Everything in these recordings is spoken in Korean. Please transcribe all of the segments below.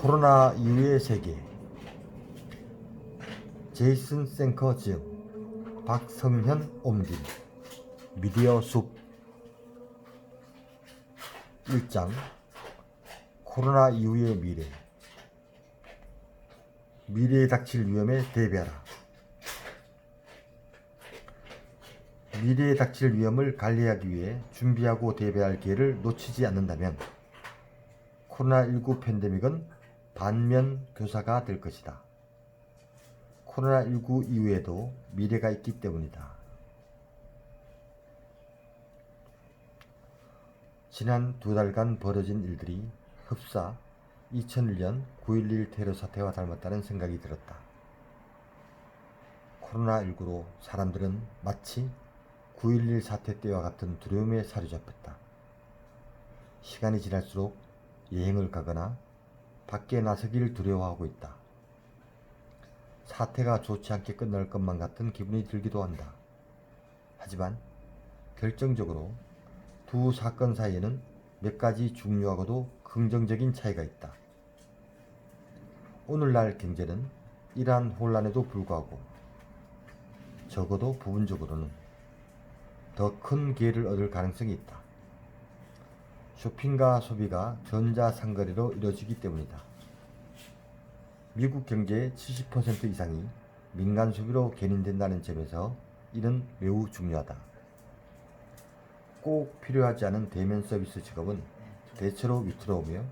코로나 이후의 세계. 제이슨 생커 즉 박성현 옮김. 미디어 숲. 1장 코로나 이후의 미래. 미래에 닥칠 위험에 대비하라. 미래에 닥칠 위험을 관리하기 위해 준비하고 대비할 기회를 놓치지 않는다면 코로나19 팬데믹은 반면 교사가 될 것이다. 코로나19 이후에도 미래가 있기 때문이다. 지난 2달간 벌어진 일들이 흡사 2001년 9.11 테러 사태와 닮았다는 생각이 들었다. 코로나19로 사람들은 마치 9.11 사태 때와 같은 두려움에 사로잡혔다. 시간이 지날수록 여행을 가거나 밖에 나서기를 두려워하고 있다. 사태가 좋지 않게 끝날 것만 같은 기분이 들기도 한다. 하지만 결정적으로 두 사건 사이에는 몇 가지 중요하고도 긍정적인 차이가 있다. 오늘날 경제는 이러한 혼란에도 불구하고 적어도 부분적으로는 더 큰 기회를 얻을 가능성이 있다. 쇼핑과 소비가 전자상거래로 이루어지기 때문이다. 미국 경제의 70% 이상이 민간 소비로 견인된다는 점에서 이는 매우 중요하다. 꼭 필요하지 않은 대면 서비스 직업은 대체로 위태로우며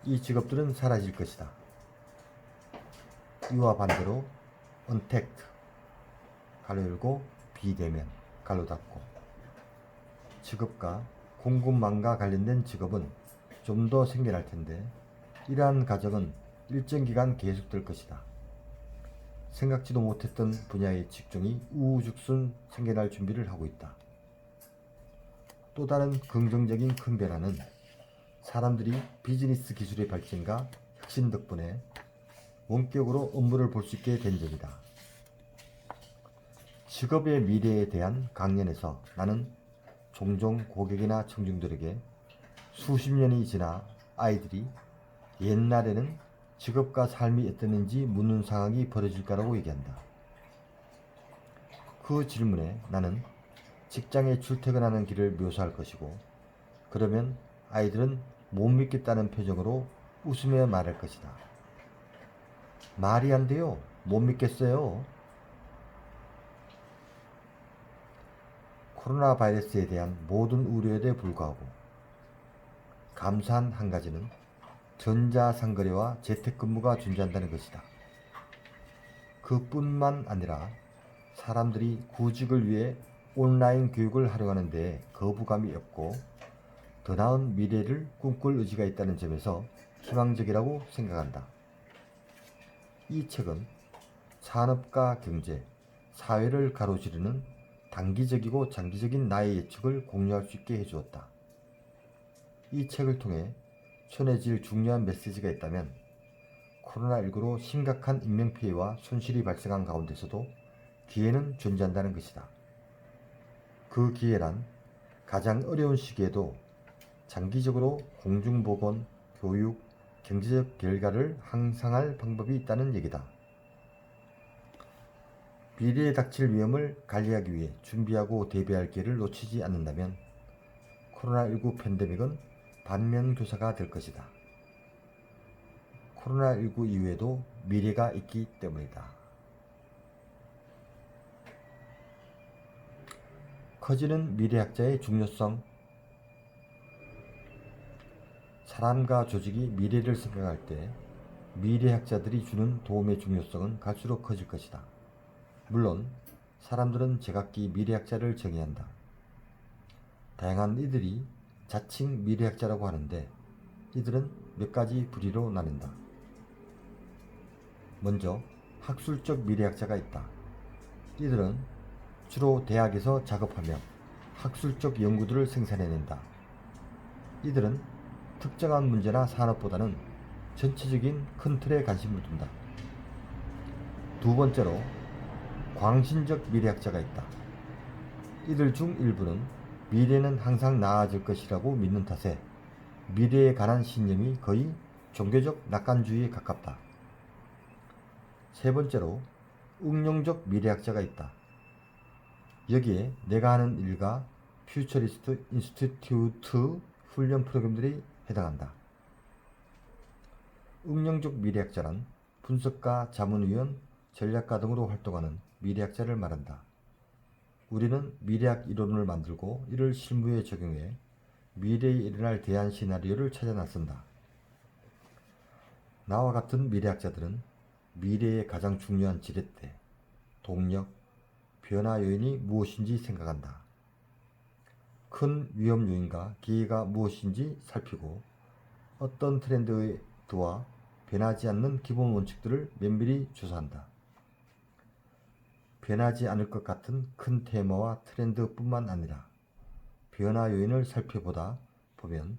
이 직업들은 사라질 것이다. 이와 반대로 언택트 가로 열고 비대면 가로 닫고 직업과 공급망과 관련된 직업은 좀 더 생겨날 텐데 이러한 과정은 일정 기간 계속될 것이다. 생각지도 못했던 분야의 직종이 우후죽순 생겨날 준비를 하고 있다. 또 다른 긍정적인 큰 변화는 사람들이 비즈니스 기술의 발전과 혁신 덕분에 원격으로 업무를 볼 수 있게 된 점이다. 직업의 미래에 대한 강연에서 나는 종종 고객이나 청중들에게 수십 년이 지나 아이들이 옛날에는 직업과 삶이 어땠는지 묻는 상황이 벌어질 거라고 얘기한다. 그 질문에 나는 직장에 출퇴근하는 길을 묘사할 것이고 그러면 아이들은 못 믿겠다는 표정으로 웃으며 말할 것이다. 말이 안 돼요. 못 믿겠어요. 코로나 바이러스에 대한 모든 우려에도 불구하고 감사한 한 가지는 전자상거래와 재택근무가 존재한다는 것이다. 그뿐만 아니라 사람들이 구직을 위해 온라인 교육을 활용하는 데 거부감이 없고 더 나은 미래를 꿈꿀 의지가 있다는 점에서 희망적이라고 생각한다. 이 책은 산업과 경제, 사회를 가로지르는 단기적이고 장기적인 나의 예측을 공유할 수 있게 해주었다. 이 책을 통해 전해질 중요한 메시지가 있다면 코로나19로 심각한 인명피해와 손실이 발생한 가운데서도 기회는 존재한다는 것이다. 그 기회란 가장 어려운 시기에도 장기적으로 공중보건, 교육, 경제적 결과를 향상할 방법이 있다는 얘기다. 미래에 닥칠 위험을 관리하기 위해 준비하고 대비할 기회를 놓치지 않는다면 코로나19 팬데믹은 반면교사가 될 것이다. 코로나19 이후에도 미래가 있기 때문이다. 커지는 미래학자의 중요성. 사람과 조직이 미래를 생각할 때 미래학자들이 주는 도움의 중요성은 갈수록 커질 것이다. 물론 사람들은 제각기 미래학자를 정의한다. 다양한 이들이 자칭 미래학자라고 하는데 이들은 몇 가지 부류로 나뉜다. 먼저 학술적 미래학자가 있다. 이들은 주로 대학에서 작업하며 학술적 연구들을 생산해낸다. 이들은 특정한 문제나 산업보다는 전체적인 큰 틀에 관심을 둔다. 두 번째로 광신적 미래학자가 있다. 이들 중 일부는 미래는 항상 나아질 것이라고 믿는 탓에 미래에 관한 신념이 거의 종교적 낙관주의에 가깝다. 세 번째로 응용적 미래학자가 있다. 여기에 내가 하는 일과 퓨처리스트 인스티튜트 훈련 프로그램들이 해당한다. 응용적 미래학자란 분석가, 자문위원, 전략가 등으로 활동하는 미래학자를 말한다. 우리는 미래학 이론을 만들고 이를 실무에 적용해 미래에 일어날 대안 시나리오를 찾아 나선다. 나와 같은 미래학자들은 미래의 가장 중요한 지렛대, 동력, 변화 요인이 무엇인지 생각한다. 큰 위험 요인과 기회가 무엇인지 살피고 어떤 트렌드와 변하지 않는 기본 원칙들을 면밀히 조사한다. 변하지 않을 것 같은 큰 테마와 트렌드뿐만 아니라 변화 요인을 살펴보다 보면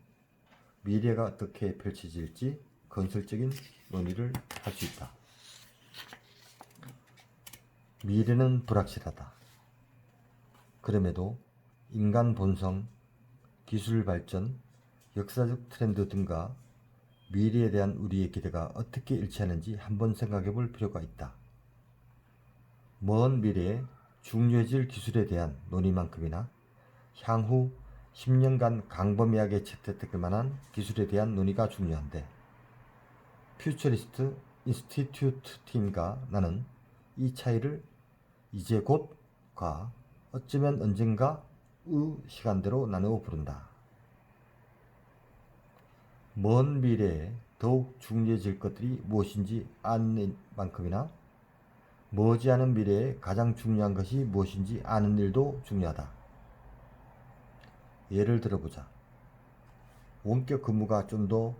미래가 어떻게 펼쳐질지 건설적인 논의를 할 수 있다. 미래는 불확실하다. 그럼에도 인간 본성, 기술 발전, 역사적 트렌드 등과 미래에 대한 우리의 기대가 어떻게 일치하는지 한번 생각해 볼 필요가 있다. 먼 미래에 중요해질 기술에 대한 논의만큼이나 향후 10년간 강범위하게 채택될 만한 기술에 대한 논의가 중요한데, 퓨처리스트 인스티튜트 팀과 나는 이 차이를 이제 곧과 어쩌면 언젠가의 시간대로 나누어 부른다. 먼 미래에 더욱 중요해질 것들이 무엇인지 아는 만큼이나 머지않은 미래에 가장 중요한 것이 무엇인지 아는 일도 중요하다. 예를 들어보자. 원격 근무가 좀 더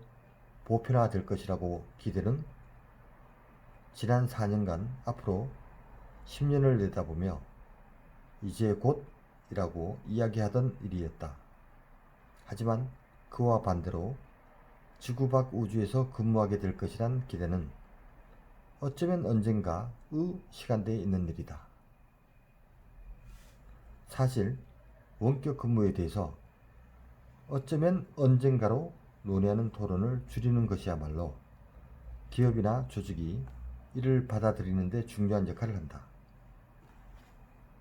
보편화될 것이라고 기대는 지난 4년간 앞으로 10년을 내다보며 이제 곧이라고 이야기하던 일이었다. 하지만 그와 반대로 지구 밖 우주에서 근무하게 될 것이란 기대는 어쩌면 언젠가의 시간대에 있는 일이다. 사실 원격 근무에 대해서 어쩌면 언젠가로 논의하는 토론을 줄이는 것이야말로 기업이나 조직이 이를 받아들이는 데 중요한 역할을 한다.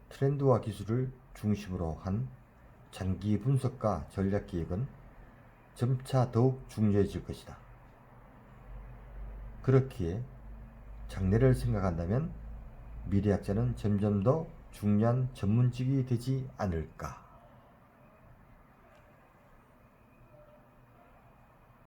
트렌드와 기술을 중심으로 한 장기 분석과 전략 기획은 점차 더욱 중요해질 것이다. 그렇기에 장래를 생각한다면 미래학자는 점점 더 중요한 전문직이 되지 않을까.